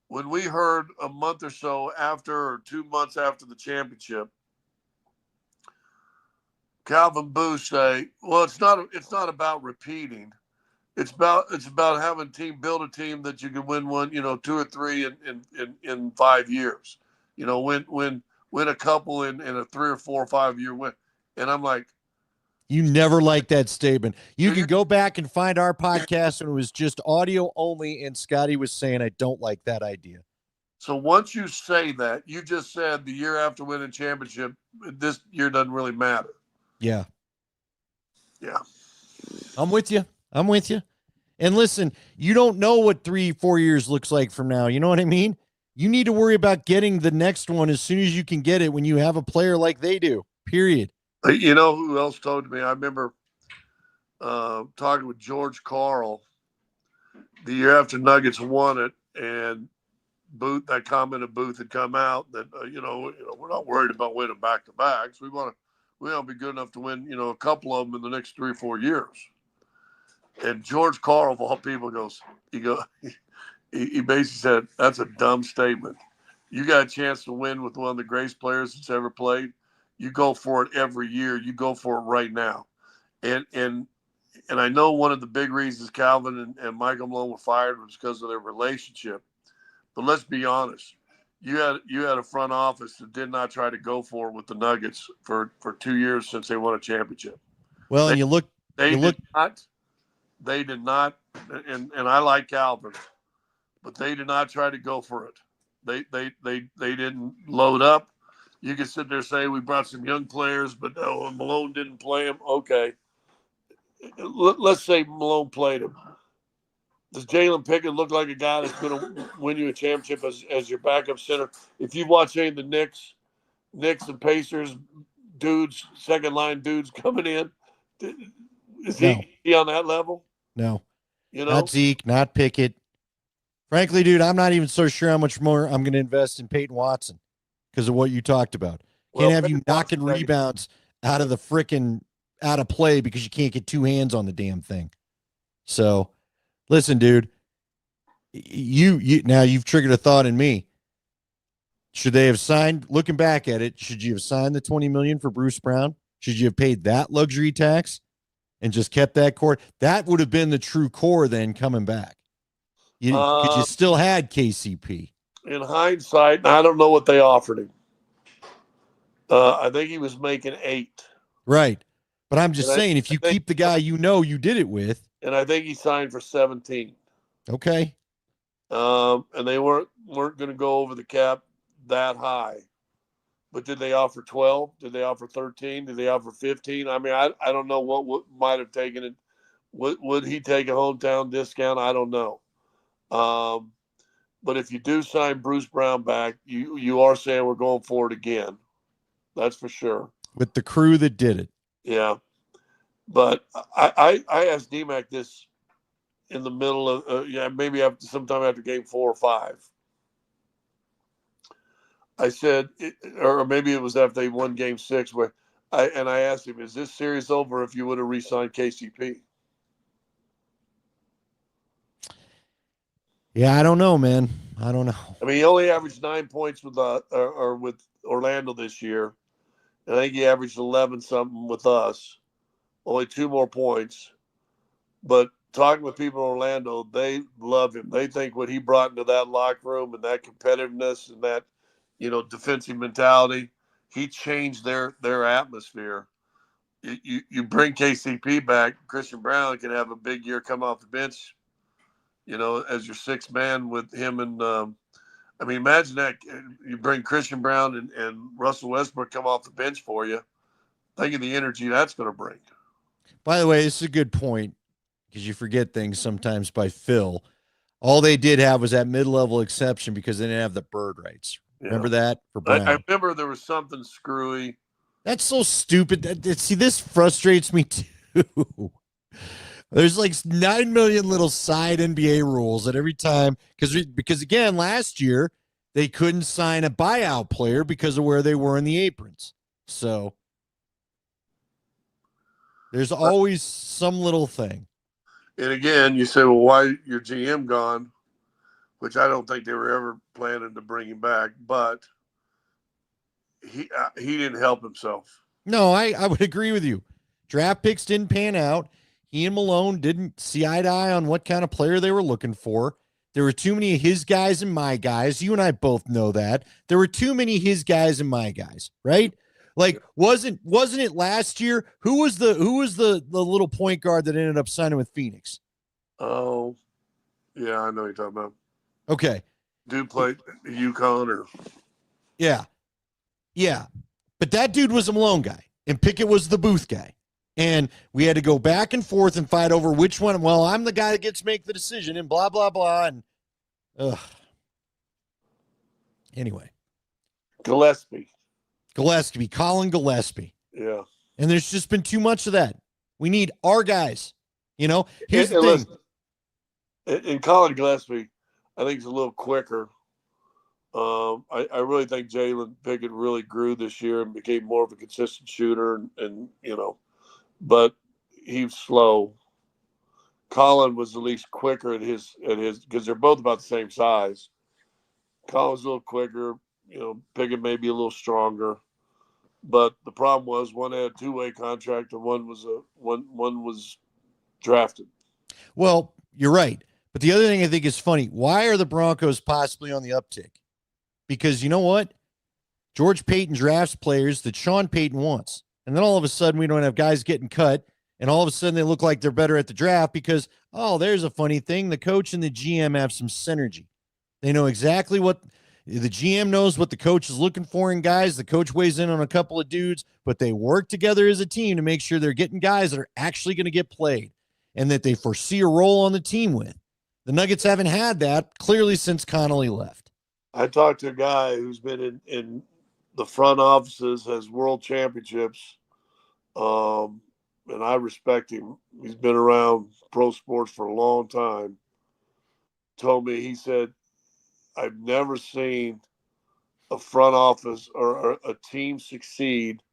B: when we heard a month or so after, or 2 months after the championship, Calvin Booth say, well, it's not about repeating. It's about having build a team that you can win one, 2 or 3 in 5 years. Win a couple in a 3 or 4 or 5 year win. And I'm like,
A: you never liked that statement. You can go back and find our podcast when it was just audio only, and Scotty was saying, I don't like that idea.
B: So once you say that, you just said the year after winning championship, this year doesn't really matter.
A: Yeah.
B: Yeah.
A: I'm with you. And listen, you don't know what 3-4 years looks like from now. You know what I mean? You need to worry about getting the next one as soon as you can get it when you have a player like they do, period.
B: You know who else told me? I remember talking with George Karl the year after Nuggets won it, and that comment of Booth had come out that we're not worried about winning back to backs. We want to be good enough to win a couple of them in the next 3 or 4 years. And George Karl, of all people, he basically said, that's a dumb statement. You got a chance to win with one of the greatest players that's ever played. You go for it every year. You go for it right now. And I know one of the big reasons Calvin and Michael Malone were fired was because of their relationship. But let's be honest. You had a front office that did not try to go for it with the Nuggets for 2 years since they won a championship.
A: Well,
B: They did not, and I like Calvin, but they did not try to go for it. They didn't load up. You can sit there and say we brought some young players, but Malone didn't play them. Okay, let's say Malone played him. Does Jalen Pickett look like a guy that's going to win you a championship as your backup center? If you watch any of the Knicks and Pacers dudes, second line dudes coming in, is he on that level?
A: No. Not Zeke, not Pickett. Frankly, dude, I'm not even so sure how much more I'm going to invest in Peyton Watson because of what you talked about. Can't have you knocking rebounds out of play because you can't get 2 hands on the damn thing. So, listen, dude, now you've triggered a thought in me. Should they have signed, looking back at it, should you have signed the $20 million for Bruce Brown? Should you have paid that luxury tax and just kept that core? That would have been the true core then coming back. Because you still had KCP.
B: In hindsight, I don't know what they offered him. I think he was making 8.
A: Right. But I'm just saying, if you keep the guy you did it with.
B: And I think he signed for 17.
A: Okay.
B: And they weren't going to go over the cap that high. But did they offer 12? Did they offer 13? Did they offer 15? I mean, I don't know what might have taken it. Would he take a hometown discount? I don't know. But if you do sign Bruce Brown back, you are saying we're going for it again. That's for sure.
A: With the crew that did it.
B: Yeah. But I asked DMAC this in the middle of maybe after sometime after game 4 or 5. I said, or maybe it was after they won game 6, where I asked him, "Is this series over if you would have re-signed KCP?"
A: Yeah, I don't know, man. I don't know.
B: I mean, he only averaged 9 points with with Orlando this year. I think he averaged 11 something with us. Only 2 more points. But talking with people in Orlando, they love him. They think what he brought into that locker room and that competitiveness and that, defensive mentality, he changed their atmosphere. You bring KCP back, Christian Brown can have a big year come off the bench, as your sixth man with him and I mean, imagine that you bring Christian Brown and Russell Westbrook come off the bench for you. Think of the energy that's going to bring.
A: By the way, this is a good point because you forget things sometimes by Phil. All they did have was that mid-level exception because they didn't have the bird rights.
B: Yeah.
A: Remember that for
B: I
A: Brown?
B: remember there was something screwy.
A: That's so stupid. See, this frustrates me too. There's like 9 million little side NBA rules that every time because again last year they couldn't sign a buyout player because of where they were in the aprons. So there's always some little thing.
B: And again, you say, well, why your GM gone? Which I don't think they were ever planning to bring him back, but he didn't help himself.
A: No, I would agree with you. Draft picks didn't pan out. He and Malone didn't see eye to eye on what kind of player they were looking for. There were too many of his guys and my guys. You and I both know that. There were too many his guys and my guys, right? Like wasn't it last year? Who was the little point guard that ended up signing with Phoenix?
B: Oh, yeah, I know you're talking about.
A: Okay.
B: Dude played UConn or
A: yeah. But that dude was a Malone guy, and Pickett was the Booth guy. And we had to go back and forth and fight over which one. Well, I'm the guy that gets to make the decision and blah, blah, blah. And anyway.
B: Gillespie,
A: Colin Gillespie.
B: Yeah.
A: And there's just been too much of that. We need our guys. Here's the thing.
B: And Colin Gillespie, I think he's a little quicker. I really think Jalen Pickett really grew this year and became more of a consistent shooter, and but he's slow. Colin was at least quicker at his because they're both about the same size. Colin's a little quicker. Pickett may be a little stronger, but the problem was one had a two-way contract and one was drafted.
A: Well, you're right. But the other thing I think is funny, why are the Broncos possibly on the uptick? Because you know what? George Payton drafts players that Sean Payton wants. And then all of a sudden we don't have guys getting cut. And all of a sudden they look like they're better at the draft because, there's a funny thing. The coach and the GM have some synergy. They know exactly what the GM knows what the coach is looking for in guys. The coach weighs in on a couple of dudes, but they work together as a team to make sure they're getting guys that are actually going to get played and that they foresee a role on the team with. The Nuggets haven't had that clearly since Connolly left.
B: I talked to a guy who's been in the front offices, has world championships, and I respect him. He's been around pro sports for a long time. Told me, he said, I've never seen a front office or a team succeed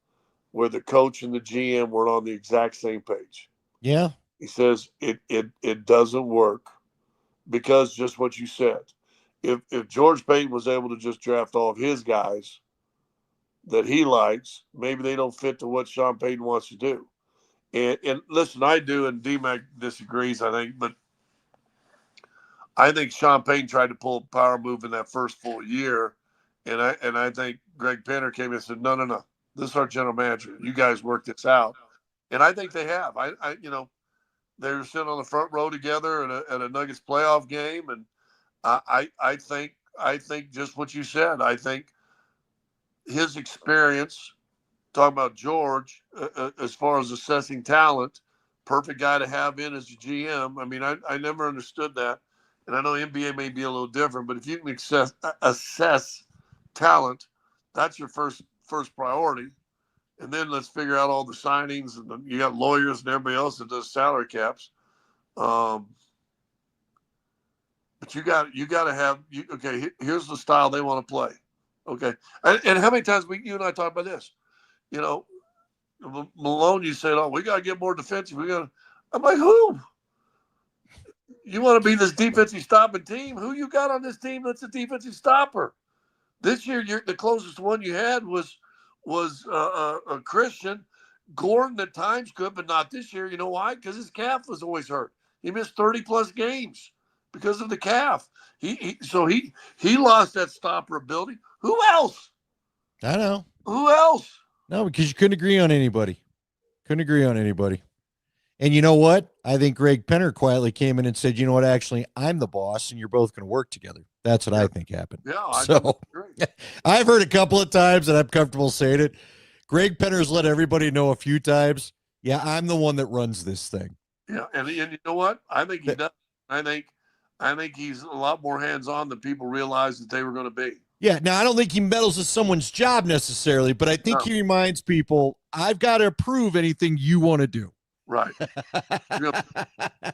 B: where the coach and the GM were on the exact same page.
A: Yeah.
B: He says it doesn't work because just what you said. If George Payton was able to just draft all of his guys that he likes, maybe they don't fit to what Sean Payton wants to do. And listen, I do, and D-Mac disagrees, I think, but I think Sean Payton tried to pull a power move in that first full year, and I think Greg Penner came in and said, no, this is our general manager. You guys work this out, and I think they have. They were sitting on the front row together at a Nuggets playoff game, and I think just what you said. I think his experience, talking about George, as far as assessing talent, perfect guy to have in as a GM. I mean, I never understood that. And I know NBA may be a little different, but if you can assess talent, that's your first priority. And then let's figure out all the signings, and you got lawyers and everybody else that does salary caps. But you got to have you. Okay, here's the style they want to play. Okay, and how many times you and I talk about this? You know, Malone, you said, "Oh, we got to get more defensive. We got." to I'm like, who? You want to be this defensive stopping team? Who you got on this team that's a defensive stopper? This year, the closest one you had was a Christian. Gordon at times could, but not this year. You know why? Because his calf was always hurt. He missed 30 plus games because of the calf. He lost that stopper ability. Who else?
A: I know.
B: Who else?
A: No, because you couldn't agree on anybody. Couldn't agree on anybody. And you know what? I think Greg Penner quietly came in and said, you know what? Actually, I'm the boss and you're both going to work together. That's what I think happened.
B: Yeah,
A: so I've heard a couple of times, and I'm comfortable saying it. Greg Penner's let everybody know a few times. Yeah, I'm the one that runs this thing.
B: Yeah, and you know what? I think he does. I think he's a lot more hands-on than people realized that they were going to be.
A: Yeah, now I don't think he meddles with someone's job necessarily, but I think he reminds people, I've got to approve anything you want to do.
B: Right.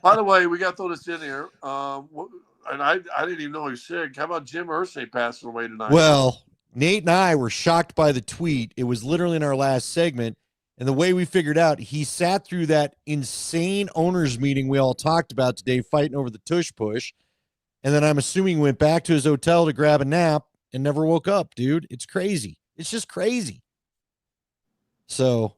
B: By the way, we got to throw this in here. And I didn't even know he was sick. How about Jim Irsay passing away tonight?
A: Well, Nate and I were shocked by the tweet. It was literally in our last segment. And the way we figured out, he sat through that insane owners meeting we all talked about today, fighting over the tush push. And then I'm assuming went back to his hotel to grab a nap and never woke up, dude. It's crazy. It's just crazy. So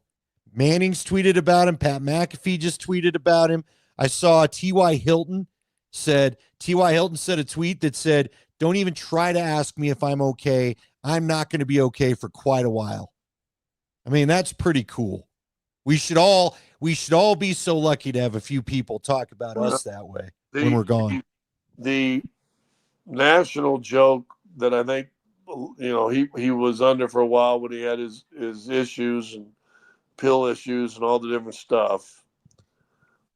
A: Manning's tweeted about him. Pat McAfee just tweeted about him. I saw T.Y. Hilton said a tweet that said, don't even try to ask me if I'm okay. I'm not going to be okay for quite a while. I mean, that's pretty cool. We should all be so lucky to have a few people talk about us that way when we're gone.
B: The national joke that I think, he was under for a while when he had his issues and pill issues and all the different stuff.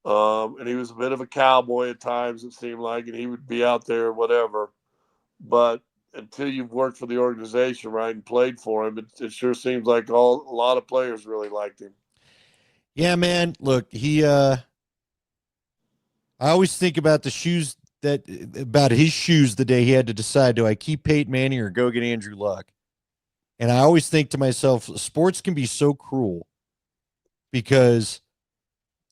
B: And he was a bit of a cowboy at times, it seemed like, and he would be out there, whatever. But until you've worked for the organization, right, and played for him, it sure seems like a lot of players really liked him.
A: Yeah, man. Look, I always think about his shoes the day he had to decide, do I keep Peyton Manning or go get Andrew Luck? And I always think to myself, sports can be so cruel because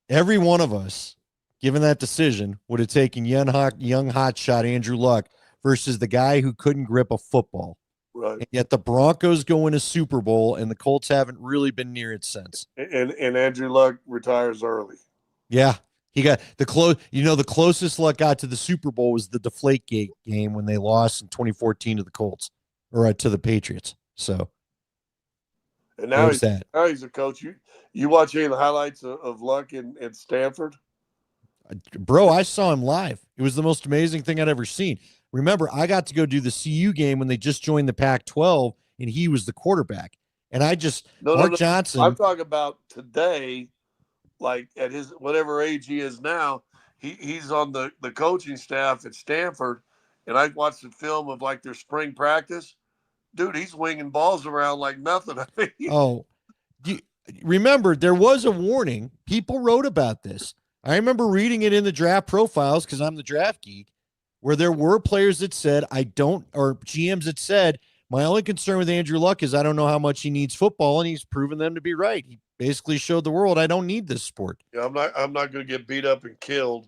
A: every one of us, given that decision, would have taken young hotshot Andrew Luck versus the guy who couldn't grip a football.
B: Right.
A: And yet the Broncos go in a Super Bowl, and the Colts haven't really been near it since.
B: And Andrew Luck retires early.
A: Yeah. He got the closest Luck got to the Super Bowl was the Deflategate game when they lost in 2014 to the Colts or to the Patriots. So,
B: and now he's a coach. You watch any of the highlights of Luck in Stanford?
A: Bro, I saw him live. It was the most amazing thing I'd ever seen. Remember, I got to go do the CU game when they just joined the Pac-12, and he was the quarterback. And Mark Johnson.
B: I'm talking about today, like at his whatever age he is now. He's on the coaching staff at Stanford, and I watched the film of like their spring practice. Dude, he's winging balls around like nothing.
A: Remember, there was a warning. People wrote about this. I remember reading it in the draft profiles because I'm the draft geek, where there were players that said, or GMs that said, my only concern with Andrew Luck is I don't know how much he needs football, and he's proven them to be right. He basically showed the world I don't need this sport.
B: Yeah, I'm not going to get beat up and killed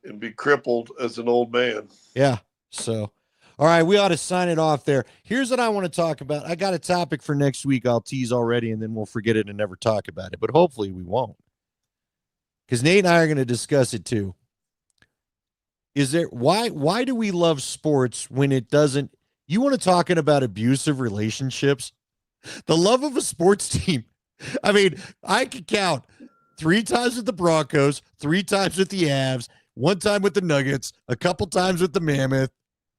B: and be crippled as an old man.
A: Yeah. So, all right, we ought to sign it off there. Here's what I want to talk about. I got a topic for next week I'll tease already, and then we'll forget it and never talk about it. But hopefully we won't. Because Nate and I are going to discuss it too. Why do we love sports when it doesn't? You want to talk about abusive relationships? The love of a sports team. I mean, I could count 3 times with the Broncos, 3 times with the Avs, 1 time with the Nuggets, a couple times with the Mammoth,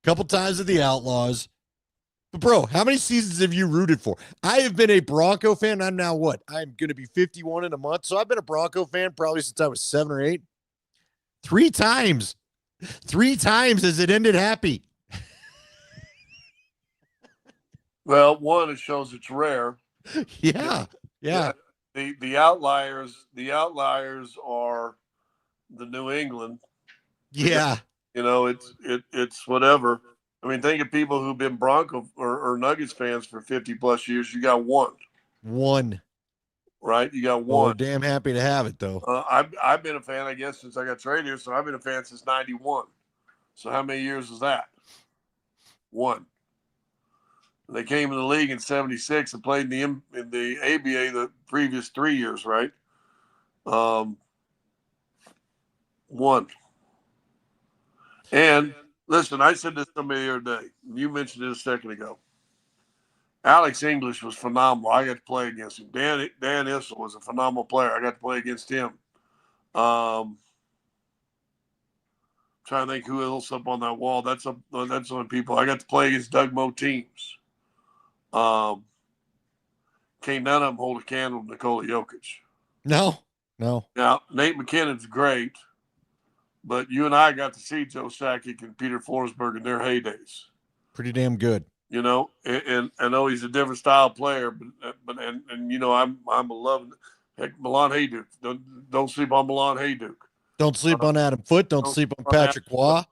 A: a couple times with the Outlaws. But bro, how many seasons have you rooted for? I have been a Bronco fan. I'm now what? I'm going to be 51 in a month. So I've been a Bronco fan probably since I was 7 or 8. 3 times. 3 times has it ended happy.
B: Well, one, it shows it's rare.
A: Yeah.
B: The outliers are the New England.
A: Yeah.
B: It's whatever. I mean, think of people who've been Bronco or Nuggets fans for 50 plus years. You got one,
A: One.
B: right? You got
A: Well, we're
B: one.
A: damn happy to have it, though.
B: I've been a fan, I guess, since I got traded here. So I've been a fan since '91. So how many years is that? One. They came in the league in '76 and played in the ABA the previous 3 years, right? One. And listen, I said this to somebody the other day. You mentioned it a second ago. Alex English was phenomenal. I got to play against him. Dan Issel was a phenomenal player. I got to play against him. Trying to think who else up on that wall. That's on people. I got to play against Doug Moe teams. Can't none of them hold a candle to Nikola Jokic.
A: No.
B: Now, Nate McKinnon's great, but you and I got to see Joe Sakic and Peter Forsberg in their heydays.
A: Pretty damn good.
B: And I know he's a different style player, but I'm a loving. Heck, Milan Hayduk. Don't sleep on Milan Hayduk.
A: Don't sleep on Adam Foote. Don't sleep on Patrick Waugh.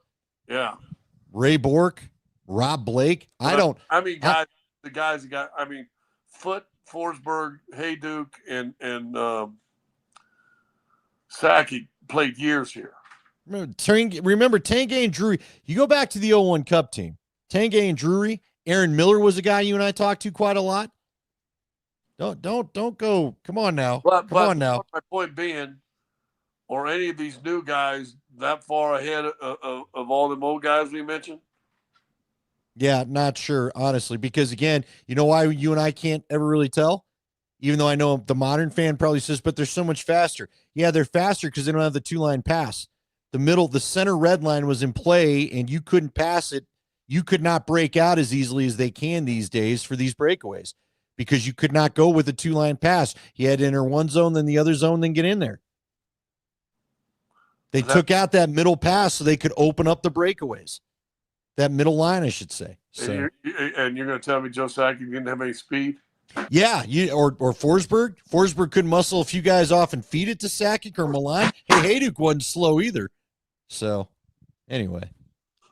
B: Yeah.
A: Ray Bork, Rob Blake.
B: The guys that got. I mean, Foote, Forsberg, Hayduk, and Sakic played years here.
A: Remember Tanguay and Drury. You go back to the 01 Cup team. Tanguay and Drury. Aaron Miller was a guy you and I talked to quite a lot. Don't go. Come on now. Come on now.
B: My point being, or any of these new guys that far ahead of all them old guys we mentioned?
A: Yeah, not sure, honestly, because again, you know why you and I can't ever really tell? Even though I know the modern fan probably says, but they're so much faster. Yeah, they're faster because they don't have the two-line pass. The center red line was in play, and you couldn't pass it. You could not break out as easily as they can these days for these breakaways because you could not go with a two-line pass. You had to enter one zone, then the other zone, then get in there. They took out that middle pass so they could open up the breakaways. That middle line, I should say. So,
B: and you're going to tell me Joe Sakic didn't have any speed?
A: Yeah, or Forsberg. Forsberg could muscle a few guys off and feed it to Sakic or Milan. Hey, Hayduk wasn't slow either. So, anyway.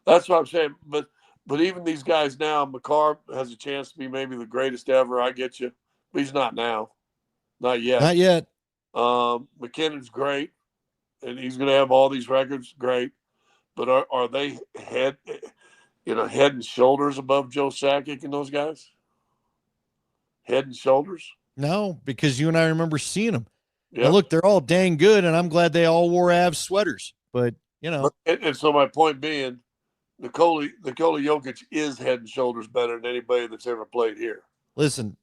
B: That's what I'm saying. But even these guys now, McCarr has a chance to be maybe the greatest ever. I get you. But he's not now. Not yet.
A: Not yet.
B: McKinnon's great. And he's going to have all these records. Great. But are they head and shoulders above Joe Sakic and those guys? Head and shoulders?
A: No, because you and I remember seeing them.
B: Yeah.
A: Now, look, they're all dang good, and I'm glad they all wore Avs sweaters. But,
B: And so my point being, Nikola Jokic is head and shoulders better than anybody that's ever played here.
A: Listen,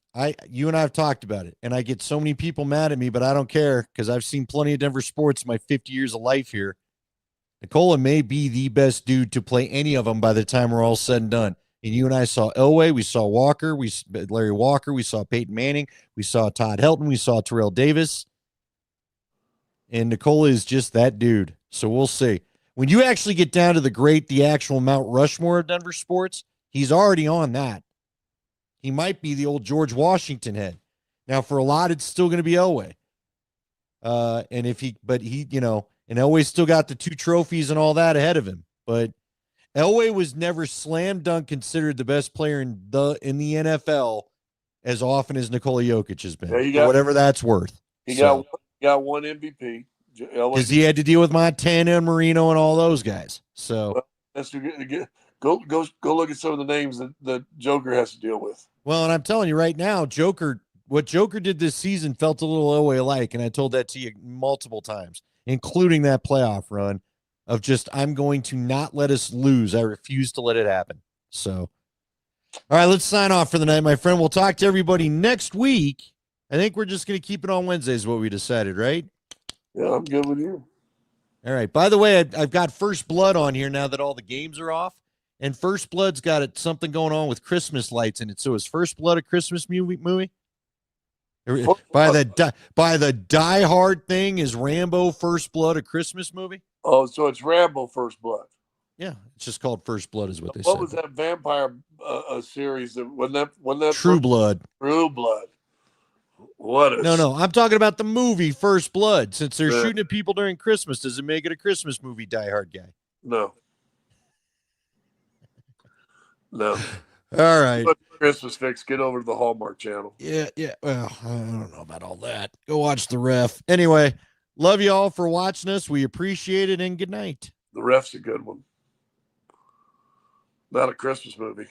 A: you and I have talked about it, and I get so many people mad at me, but I don't care because I've seen plenty of Denver sports in my 50 years of life here. Nikola may be the best dude to play any of them by the time we're all said and done. And you and I saw Elway, we saw Walker, Larry Walker, we saw Peyton Manning, we saw Todd Helton, we saw Terrell Davis. And Nikola is just that dude. So we'll see. When you actually get down to the actual Mount Rushmore of Denver sports, he's already on that. He might be the old George Washington head. Now, for a lot, it's still going to be Elway. And Elway's still got the 2 trophies and all that ahead of him. But Elway was never slam dunk considered the best player in the NFL as often as Nikola Jokic has been, for whatever that's worth.
B: He got one MVP.
A: Because he had to deal with Montana and Marino and all those guys. So
B: go look at some of the names that Joker has to deal with.
A: Well, and I'm telling you right now, what Joker did this season felt a little Elway-like, and I told that to you multiple times, including that playoff run of just, I'm going to not let us lose. I refuse to let it happen. So, all right, let's sign off for the night, my friend. We'll talk to everybody next week. I think we're just going to keep it on Wednesdays, what we decided, right?
B: Yeah, I'm good with you.
A: All right. By the way, I've got First Blood on here now that all the games are off. And First Blood's got something going on with Christmas lights in it. So is First Blood a Christmas movie? By the Die Hard thing, is Rambo First Blood a Christmas movie?
B: Oh, so it's Rambo First Blood.
A: Yeah, it's just called First Blood is what they said.
B: What was that vampire series? Wasn't that
A: True Blood.
B: True Blood.
A: No. I'm talking about the movie First Blood. Since they're shooting at people during Christmas, does it make it a Christmas movie, Die Hard guy?
B: No. No.
A: All right.
B: But Christmas fix, get over to the Hallmark Channel.
A: Yeah. Well, I don't know about all that. Go watch the ref. Anyway, love you all for watching us. We appreciate it, and good night.
B: The Ref's a good one. Not a Christmas movie.